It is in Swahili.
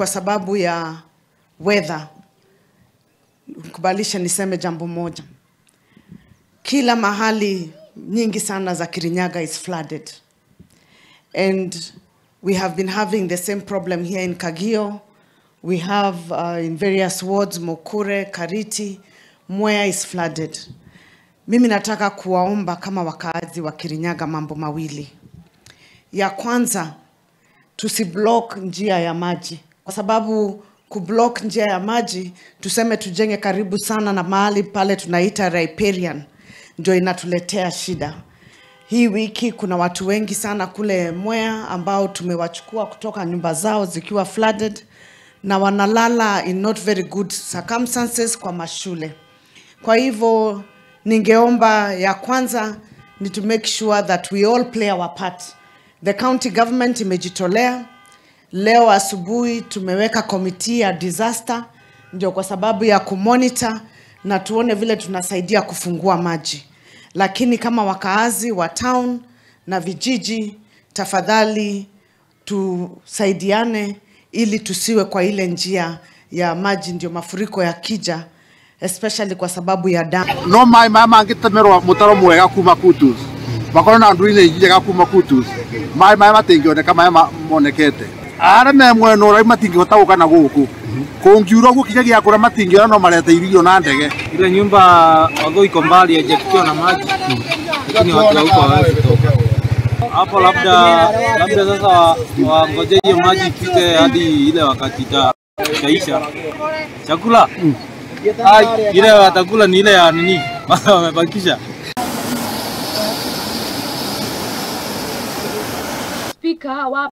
kwa sababu ya weather. Kubalisha niseme jambo moja. Kila mahali nyingi sana za Kirinyaga is flooded. And we have been having the same problem here in Kagio. We have in various wards, Mokure, Kariti, Mwea is flooded. Mimi nataka kuwaomba kama wakaazi wa Kirinyaga mambo mawili. Ya kwanza, tusiblock njia ya maji. Kwa sababu kublock njia ya maji, tuseme tujenge karibu sana na mahali pale tunaita riparian, ndio inatuletea shida. Hii wiki kuna watu wengi sana kule Mwea ambao tumewachukua kutoka nyumba zao zikiwa flooded na wanalala in not very good circumstances kwa mashule. Kwa hivyo ningeomba ya kwanza ni to make sure that we all play our part. The county government imejitolea. Leo asubuhi tumeweka committee ya disaster ndio kwa sababu ya kumonitor na tuone vile tunasaidia kufungua maji. Lakini kama wakaazi wa town na vijiji, tafadhali tusaidiane ili tusiwe kwa ile njia ya maji ndio mafuriko yakija, especially kwa sababu ya damu. No mai mama ngitamerwa mutaro mwega kuma Kutus. Bakora na nduine njega kuma Kutus. Mai matingioneka mai monekete. Ara me mweno rai matingihota guka na guku. Kungiura gukinya gia kura matingiona no marete irio na ndege. Ile nyumba wagoi iko mbali haijafikiwa na maji. Lakini watu huko hawezi toka. Hapo labda sasa wangoje hiyo maji ifike hadi ile wakati itaisha. Chakula. Ile watakula ni ile ya nini? Wamebakisha. Speaker